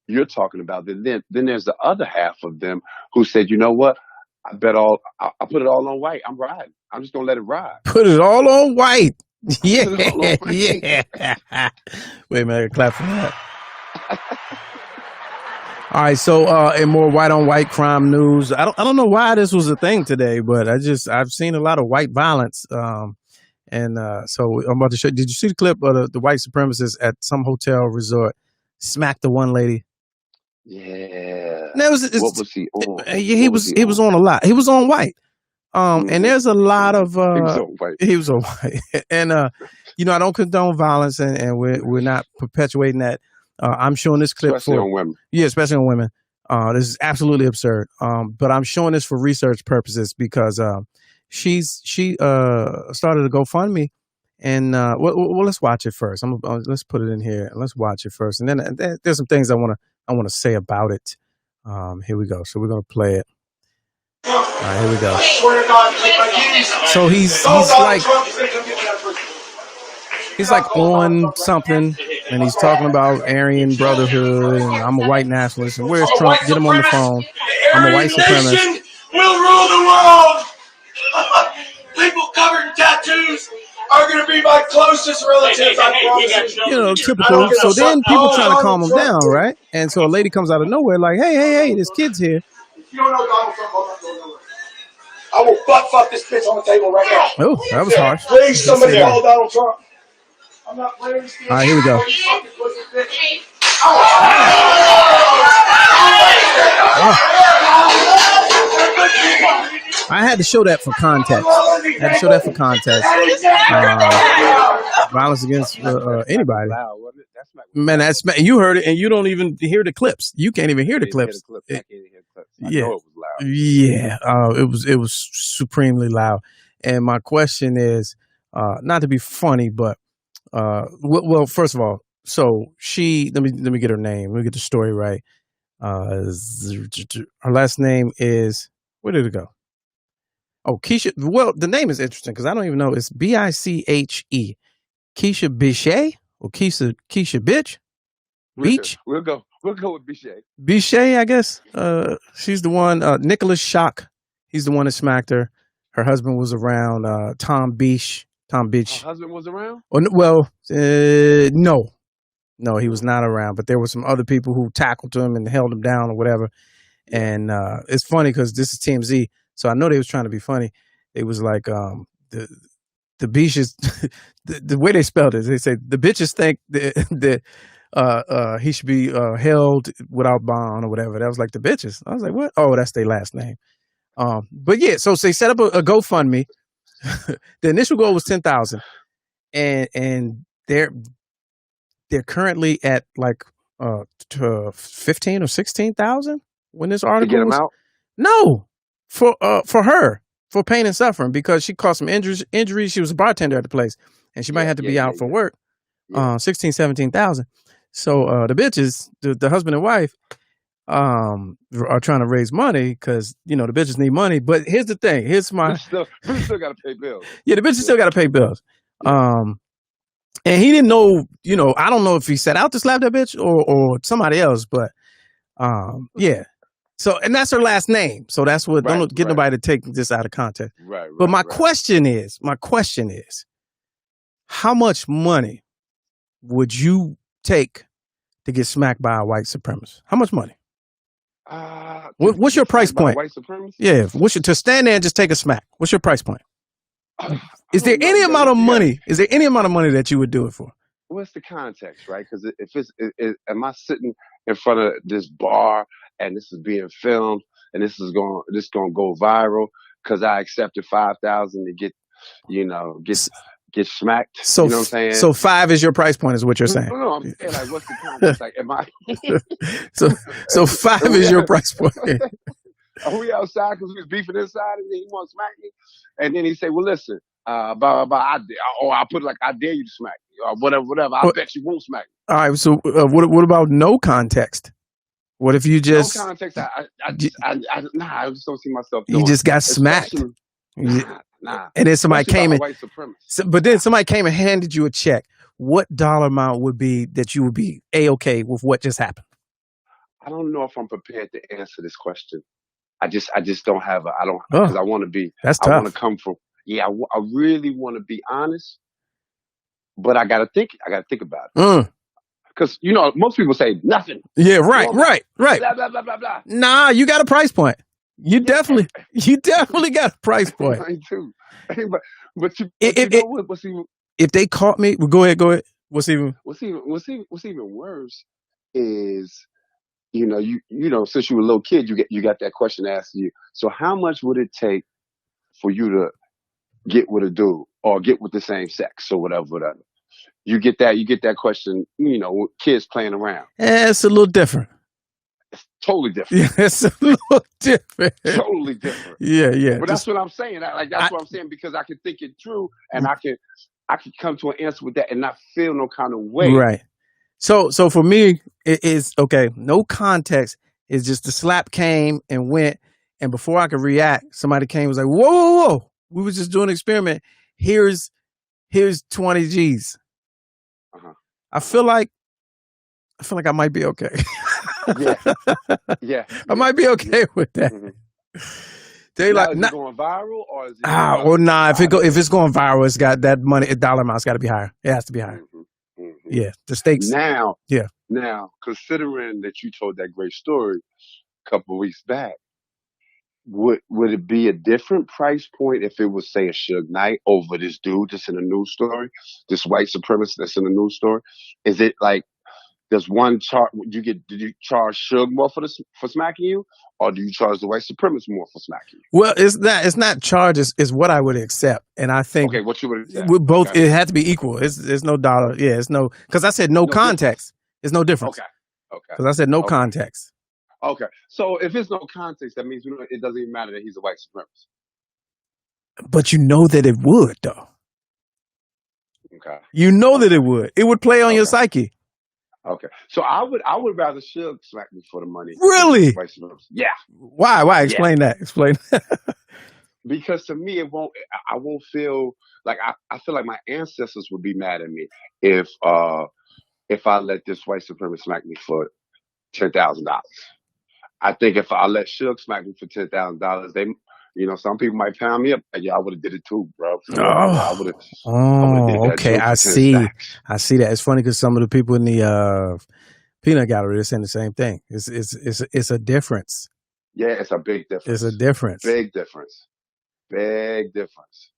you're talking about. Then there's the other half of them who said, you know what? I put it all on white. I'm riding. I'm just gonna let it ride. Put it all on white. Yeah, all on white. yeah. Wait a minute, clap for that. All right, so in more white on white crime news, I don't know why this was a thing today, but I've seen a lot of white violence. So I'm about to show. Did you see the clip of the white supremacists at some hotel resort smacked the one lady? Yeah. What was he on? He was on a lot. He was on white. And there's a lot of he was on white. And I don't condone violence, and we're not perpetuating that. I'm showing this clip especially on women. Yeah, especially on women. This is absolutely absurd. But I'm showing this for research purposes because she started a GoFundMe, and well, let's watch it first. Let's put it in here and let's watch it first, and then there's some things I want to say about it. Here we go. So we're gonna play it. All right, here we go. So he's like on something, and he's talking about Aryan Brotherhood, and I'm a white nationalist, and where's Trump? Get him on the phone. I'm a white supremacist. Will rule the world. People covered in tattoos are going to be my closest relatives. I promise. Typical. So then people trying to calm him down, right? And so a lady comes out of nowhere, like, hey, this kid's here. You don't know Donald Trump, I'm not going nowhere. I will fuck this bitch on the table right now. Oh, that was harsh. Please, somebody call Donald Trump. I'm not playing this game. All right, here we go. I had to show that for context. Violence against anybody. Man, you heard it, and you don't even hear the clips. You can't even hear the clips. Yeah, yeah. It was supremely loud. And my question is, not to be funny, but well, first of all, so let me get her name. Let me get the story right. Her last name is, where did it go? Oh, Keisha. Well, the name is interesting because I don't even know. It's Biche. Keisha Biche or Keisha Bitch? Beach? We'll go with Biche. Biche, I guess. She's the one. Nicholas Schock. He's the one that smacked her. Her husband was around. Tom Beach. Her husband was around? No, he was not around. But there were some other people who tackled him and held him down or whatever. And it's funny because this is TMZ. So I know they was trying to be funny. It was like the bitches, the way they spelled it, they say the bitches think that he should be held without bond or whatever. That was like the bitches. I was like, what? Oh, that's their last name. But yeah, so they set up a GoFundMe. The initial goal was 10,000, and they're currently at like 15 or 16,000 when this article to get them out. No. For her, for pain and suffering, because she caused some injuries. She was a bartender at the place, and she might have to be out for work. 16, 17,000. So the bitches, the husband and wife, are trying to raise money because the bitches need money. But here's the thing. Here's my still got to pay bills. Yeah, the bitches still got to pay bills. And he didn't know. I don't know if he set out to slap that bitch or somebody else, but yeah. So, and that's her last name. So that's what, don't get nobody to take this out of context. But my question is, how much money would you take to get smacked by a white supremacist? How much money? What's your price point? White supremacist? Yeah. To stand there and just take a smack? What's your price point? Is there any amount of money? Is there any amount of money that you would do it for? What's the context, right? Because am I sitting in front of this bar and this is being filmed and this is going to go viral because I accepted 5,000 to get smacked? So, you know what I'm saying? So 5 is your price point, is what you're saying? No, I'm saying like, what's the context? Like, am I? so 5 is your price point. Are we outside because we was beefing inside and then he want to smack me? And then he say, well, listen, I put it like, I dare you to smack me or whatever. I bet you won't smack me. All right. So what about no context? What if you just no context? I just don't see myself doing. You just got smacked. Nah. And then somebody came and but then somebody came and handed you a check. what dollar amount would be that you would be A-okay with what just happened? I don't know if I'm prepared to answer this question. I just don't have Oh, because I want to be, that's I want to tough. come from, I really want to be honest, but I got to think about it. Mm. Because, most people say nothing. Yeah, right. Blah, blah, blah, blah, blah. Nah, you got a price point. You definitely got a price point. I do. But what's even, if they caught me, well, go ahead. What's even worse is, since you were a little kid, you got that question asked to you. So how much would it take for you to get with a dude or get with the same sex or whatever? You get that question, kids playing around. It's a little different. It's totally different. Yeah, it's a little different. Totally different. Yeah. But that's what I'm saying. That's what I'm saying, because I can think it through and I can come to an answer with that and not feel no kind of way. Right. So for me, it is okay. No context. It's just the slap came and went, and before I could react, somebody came and was like, "Whoa! We were just doing an experiment. Here's 20 G's." Uh-huh. I feel like I might be okay. Yeah. I might be okay with that. Mm-hmm. They now, like is it going viral or is it? If it's going viral, it's got that money. Dollar amount's got to be higher. It has to be higher. Mm-hmm. Mm-hmm. Yeah, the stakes. Now, yeah. Now, considering that you told that great story a couple of weeks back, would it be a different price point if it was, say, a Suge Knight over this dude that's in a news story, this white supremacist that's in a news story? Is it like, does one charge? Did you charge Suge more for smacking you, or do you charge the white supremacist more for smacking you? Well, it's not charges. It's what I would accept, and I think what you would accept. With both, okay. It had to be equal. There's no dollar. Yeah, it's no, because I said no context. It's no difference. Okay. Because I said no context. Okay. So if it's no context, that means it doesn't even matter that he's a white supremacist. But you know that it would, though. Okay. You know that it would. It would play on your psyche. Okay. So I would rather Suge smack me for the money. Really? Yeah. Why? Explain that. Explain. Because to me, I won't feel like I feel like my ancestors would be mad at me if I let this white supremacist smack me for $10,000. I think if I let Suge smack me for $10,000, they, some people might pound me up. Yeah, I would have did it too, bro. Okay. I see that. It's funny because some of the people in the peanut gallery are saying the same thing. It's a difference. Yeah, it's a big difference. It's a difference. Big difference. Big difference.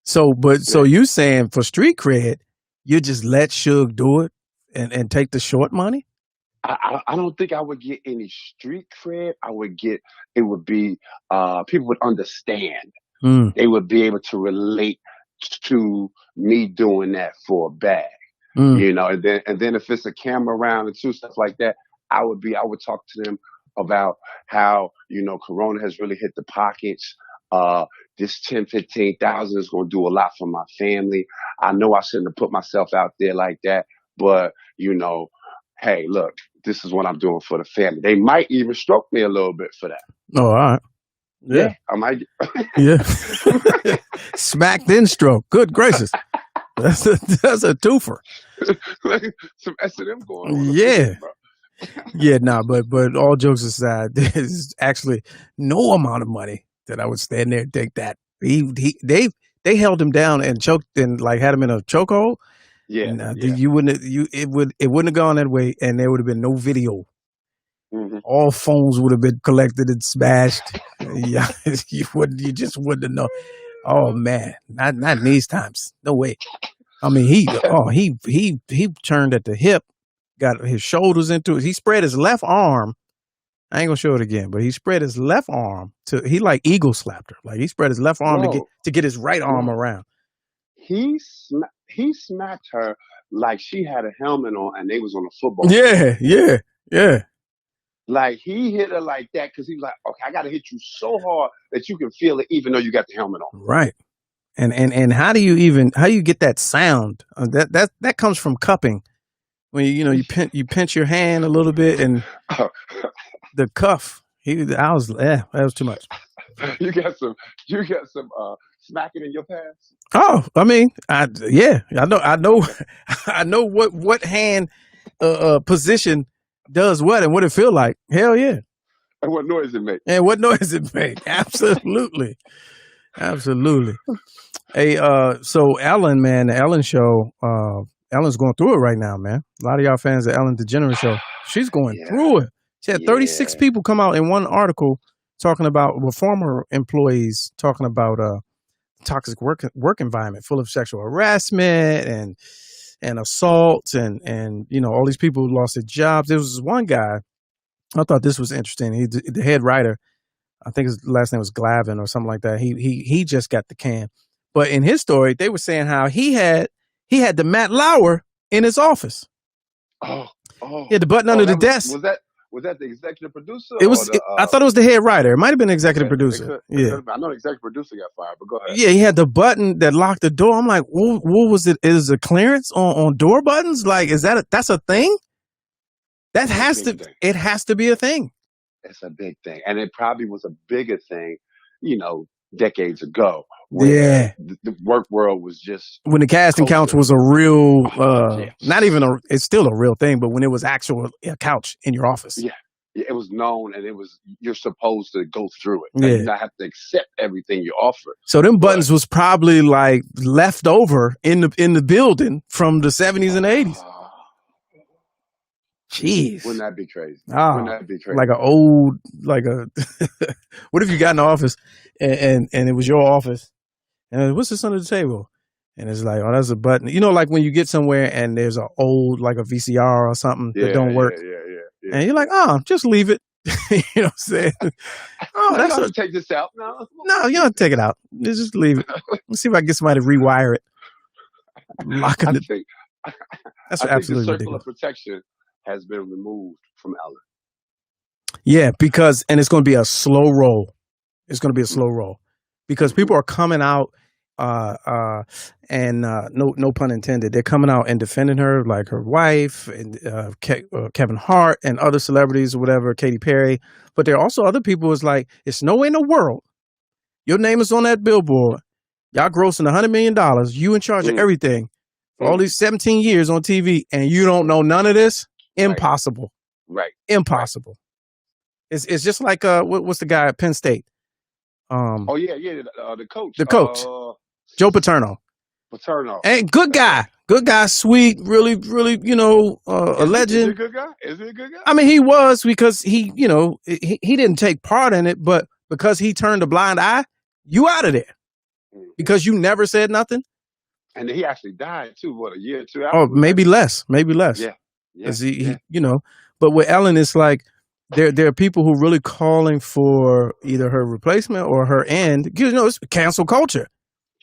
So you saying for street cred, you just let Suge do it and take the short money? I don't think I would get any street cred. It would be people would understand. They would be able to relate to me doing that for a bag. And then if it's a camera around and stuff like that, I would talk to them about how, Corona has really hit the pockets. This 10, 15,000 is going to do a lot for my family. I know I shouldn't have put myself out there like that, but hey, look, this is what I'm doing for the family. They might even stroke me a little bit for that. Oh, all right. Yeah. I might. Yeah. Smack then stroke. Good gracious. That's a twofer. Some S&M going on. Yeah. Yeah, but all jokes aside, there's actually no amount of money that I would stand there and take that. They held him down and choked and had him in a chokehold. Yeah, it wouldn't have gone that way, and there would have been no video. Mm-hmm. All phones would have been collected and smashed. Yeah, you just wouldn't have known. Oh man, not in these times. No way. I mean, he turned at the hip, got his shoulders into it. He spread his left arm. I ain't gonna show it again, but he spread his left arm he eagle slapped her. He spread his left arm to get his right arm around. He smacked her like she had a helmet on and they was on a football field. Yeah. He hit her like that because he was like, okay, I got to hit you so hard that you can feel it even though you got the helmet on. Right. And how do you get that sound? That comes from cupping. When you pinch your hand a little bit and the cuff. That was too much. You got some smacking in your past? Oh, I mean, I know, I know what hand position does what and what it feel like. Hell yeah. And what noise it make? And what noise it make? Absolutely, absolutely. Hey, so Ellen, man, the Ellen show. Ellen's going through it right now, man. A lot of y'all fans of Ellen DeGeneres show. She's going through it. She had 36 people come out in one article talking about former employees talking about toxic work environment full of sexual harassment and assaults and you know all these people who lost their jobs. There was one guy. I thought this was interesting. He the head writer. I think his last name was Glavin or something like that. He just got the can. But in his story, they were saying how he had the Matt Lauer in his office. Oh. He had the button under the desk. Was that the executive producer? It was. I thought it was the head writer. It might have been the executive producer. Yeah, I know the executive producer got fired, but go ahead. Yeah, he had the button that locked the door. I'm like, what was it? Is a clearance on door buttons? Like, is that's a thing? That has to. It has to be a thing. It's a big thing, and it probably was a bigger thing, decades ago. Where the work world was just when the casting couch was a real, not even it's still a real thing, but when it was actual a couch in your office. Yeah, it was known, and you're supposed to go through it. Yeah, you not have to accept everything you offer. So them buttons was probably like left over in the building from the 70s and 80s. Jeez. Wouldn't that be crazy? Wouldn't that be crazy? What if you got in the office and it was your office and what's this under the table? And it's like, oh, that's a button. You know, like when you get somewhere and there's an old, like a VCR or something that don't work. Yeah. And you're like, oh, just leave it. You know what I'm saying? Oh, that's take this out. No, you don't take it out. Just leave it. Let's see if I can get somebody to rewire it. Locking it. That's absolutely the circle ridiculous. Of protection has been removed from Ellen. Yeah, because it's going to be a slow roll. It's going to be a slow roll because people are coming out and no pun intended. They're coming out and defending her, like her wife and Kevin Hart and other celebrities or whatever, Katy Perry. But there are also other people who's like, it's no way in the world. Your name is on that billboard. Y'all grossing $100 million. You in charge of everything for all these 17 years on TV, and you don't know none of this. Impossible. Right. Impossible. Right. It's just like what's the guy at Penn State? The coach. The coach. Joe Paterno. Hey, good guy. Good guy, sweet, really, really, a legend. Is he a good guy? Is he a good guy? I mean, he was because he didn't take part in it, but because he turned a blind eye, you out of there. Because you never said nothing. And he actually died too, a year or two after? Oh, maybe less. Yeah. He, but with Ellen, it's like there are people who really calling for either her replacement or her end. It's cancel culture.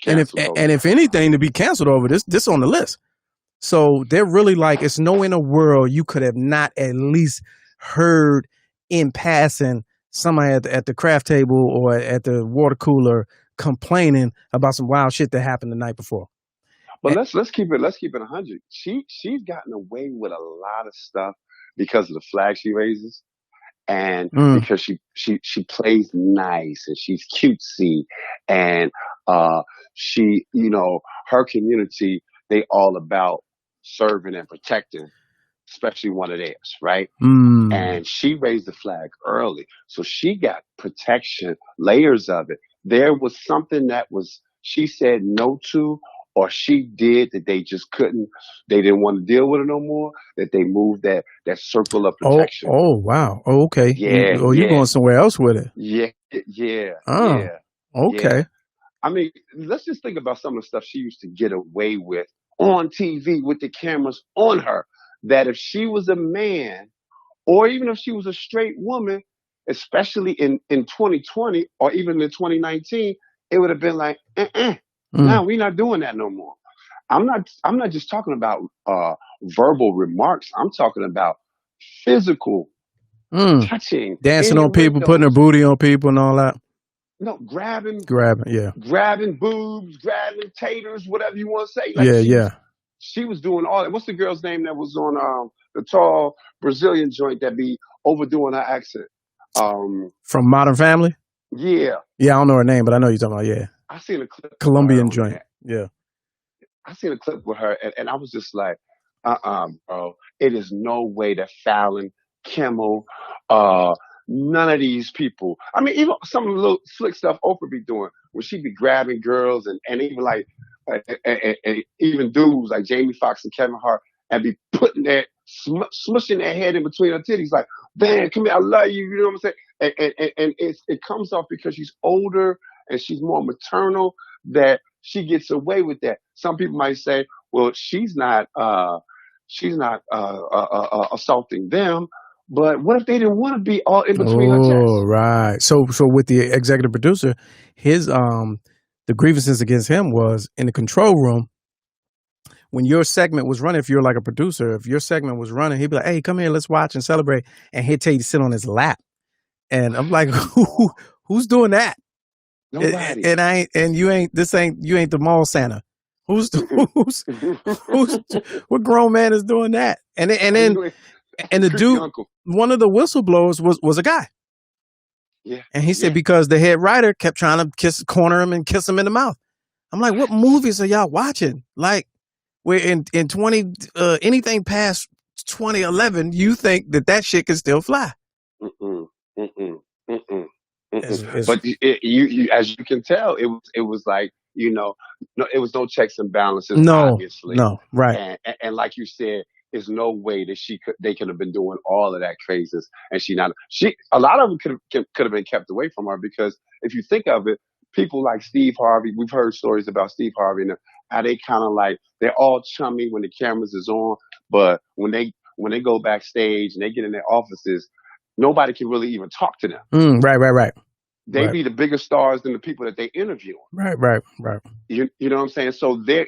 And if anything to be canceled over this on the list. So they're really like, it's no in the world you could have not at least heard in passing somebody at the craft table or at the water cooler complaining about some wild shit that happened the night before. But let's keep it 100. She's gotten away with a lot of stuff because of the flag she raises, and because she plays nice and she's cutesy, and she her community, they all about serving and protecting, especially one of theirs, right? And she raised the flag early, so she got protection, layers of it. There was something that she said no to. Or she did that they just couldn't, they didn't want to deal with it no more, that they moved that circle of protection. Oh wow. Oh, okay. Yeah. You're going somewhere else with it. Yeah. Okay. Yeah. I mean, let's just think about some of the stuff she used to get away with on TV with the cameras on her. That if she was a man, or even if she was a straight woman, especially in 2020 or even in 2019, it would have been like, no, we're not doing that no more. I'm not just talking about verbal remarks. I'm talking about physical touching, dancing on people, putting her booty on people, and all that. No, grabbing, yeah, grabbing boobs, grabbing taters, whatever you want to say. She was doing all that. What's the girl's name that was on the tall Brazilian joint that be overdoing her accent? From Modern Family. Yeah. I don't know her name, but I know you're talking about. I seen a clip. Colombian joint. Yeah. I seen a clip with her, and I was just like, bro. It is no way that Fallon, Kimmel, none of these people. I mean, even some of the little slick stuff Oprah be doing when she be grabbing girls and even like, and even dudes like Jamie Foxx and Kevin Hart and be putting that, smushing their head in between her titties like, man, come here, I love you. You know what I'm saying? And it comes off because she's older and she's more maternal that she gets away with that. Some people might say, well, she's not assaulting them. But what if they didn't want to be all in between her chest? Oh, right. So with the executive producer, his the grievances against him was in the control room. When your segment was running, if you're like a producer, if your segment was running, he'd be like, "Hey, come here, let's watch and celebrate," and he'd tell you to sit on his lap. And I'm like, who's doing that? Nobody. You ain't the mall Santa. What grown man is doing that? And the dude, one of the whistleblowers was a guy. Yeah. And he said because the head writer kept trying to corner him and kiss him in the mouth. I'm like, what movies are y'all watching? Like, where in 20 anything past 2011, you think that shit can still fly? But you, as you can tell, it was like, you know, it was no checks and balances. Obviously, no, right. And like you said, there's no way that they could have been doing all of that craziness, and a lot of them could have been kept away from her, because if you think of it, people like Steve Harvey, we've heard stories about Steve Harvey and how they kind of like, they're all chummy when the cameras is on, but when they go backstage and they get in their offices, nobody can really even talk to them. Right. They be the bigger stars than the people that they interview. Right. You know what I'm saying? So there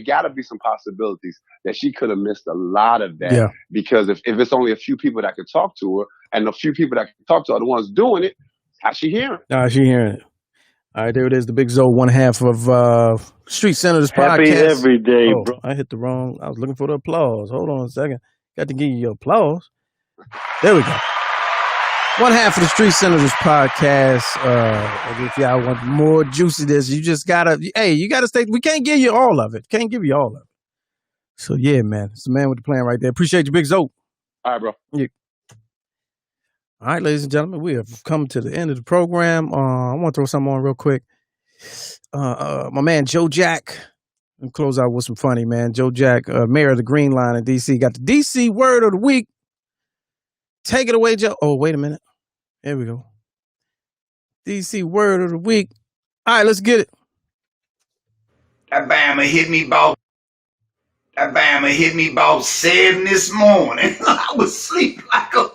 got to be some possibilities that she could have missed a lot of that. Yeah. Because if it's only a few people that can talk to her, and the few people that can talk to her are the ones doing it, how's she hearing? She hearing it. All right, there it is. The Big Zoe, one half of Street Senators podcast. Happy every day, bro. I hit the wrong. I was looking for the applause. Hold on a second. Got to give you your applause. There we go. One half of the Street Senators podcast. If y'all want more juiciness, you just gotta. Hey, you gotta stay. We can't give you all of it. Can't give you all of it. So yeah, man, it's the man with the plan right there. Appreciate you, Big Zoe. All right, bro. Yeah. All right, ladies and gentlemen, we have come to the end of the program. I want to throw something on real quick. My man Joe Jack, and close out with some funny, man. Joe Jack, mayor of the Green Line in D.C., got the D.C. word of the week. Take it away, Joe. Oh, wait a minute. There we go. D.C. word of the week. All right, let's get it. That Bama hit me about 7 this morning. I was asleep like a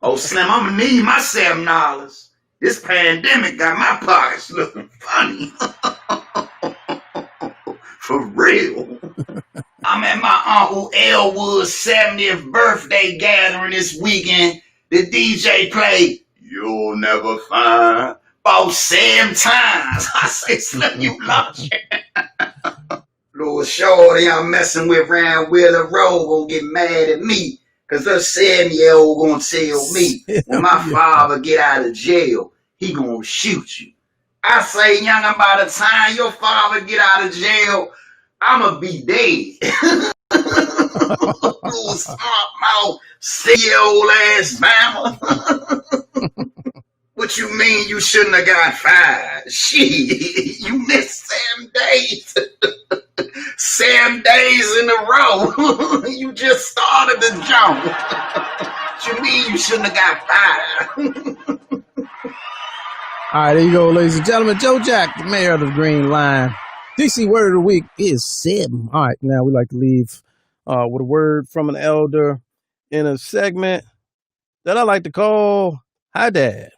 Oh, Slim, I'm gonna need my $7. This pandemic got my pockets looking funny. For real. I'm at my Uncle Elwood's 70th birthday gathering this weekend. The DJ played You'll Never Find about 7 times. I say, Slim, you lost it. Little shorty I'm messing with round Wheeler Road gonna get mad at me, cause the 7-year-old gonna tell me when my father get out of jail, he gonna shoot you. I say, young, by the time your father get out of jail, I'ma be dead. Little smart mouth, 6-year-old ass Bama. What you mean you shouldn't have got fired? Shit, you missed 7 days. 7 days in a row. You just started the jump. What you mean you shouldn't have got fired? All right, there you go, ladies and gentlemen. Joe Jack, the mayor of the Green Line. DC word of the week is 7. All right, now we like to leave with a word from an elder in a segment that I like to call Hi Dad.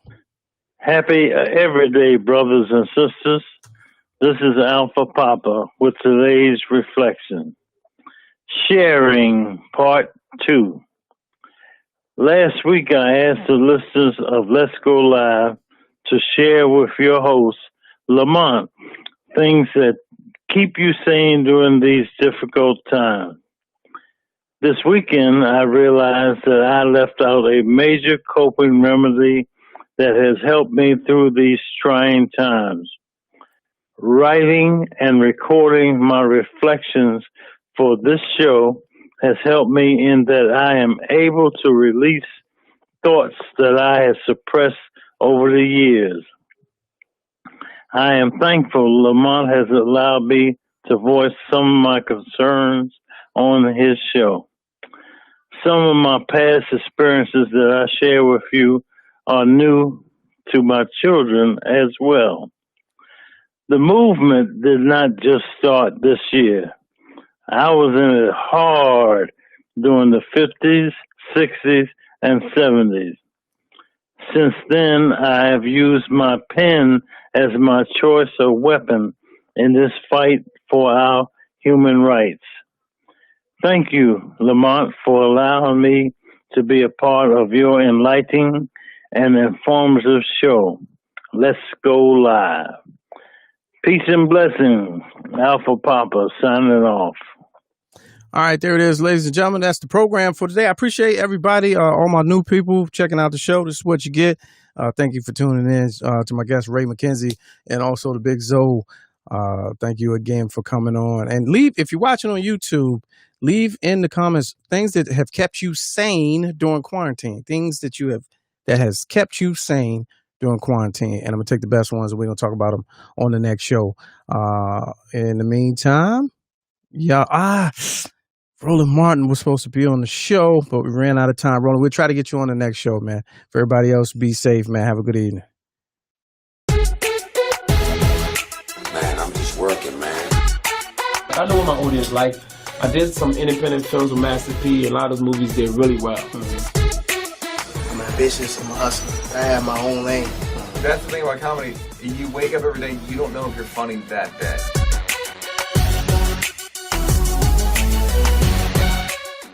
Happy everyday, brothers and sisters. This is Alpha Papa with today's reflection. Sharing Part 2. Last week I asked the listeners of Let's Go Live to share with your host, Lamont, things that keep you sane during these difficult times. This weekend, I realized that I left out a major coping remedy that has helped me through these trying times. Writing and recording my reflections for this show has helped me in that I am able to release thoughts that I have suppressed over the years. I am thankful Lamont has allowed me to voice some of my concerns on his show. Some of my past experiences that I share with you are new to my children as well. The movement did not just start this year. I was in it hard during the 50s, 60s, and 70s. Since then, I have used my pen as my choice of weapon in this fight for our human rights. Thank you, Lamont, for allowing me to be a part of your enlightening and informative show. Let's go live. Peace and blessings. Alpha Papa signing off. All right, there it is, ladies and gentlemen. That's the program for today. I appreciate everybody, all my new people checking out the show. This is what you get. Thank you for tuning in to my guest, Ray McKenzie, and also the Big Zoe. Thank you again for coming on. And leave, if you're watching on YouTube, leave in the comments things that have kept you sane during quarantine, things that has kept you sane during quarantine. And I'm going to take the best ones and we're going to talk about them on the next show. In the meantime, Roland Martin was supposed to be on the show, but we ran out of time. Roland, we'll try to get you on the next show, man. For everybody else, be safe, man. Have a good evening. Man, I'm just working, man. I know what my audience like. I did some independent films with Master P. A lot of those movies did really well. I'm ambitious. I'm a hustler. I have my own lane. That's the thing about comedy. You wake up every day, you don't know if you're funny that day.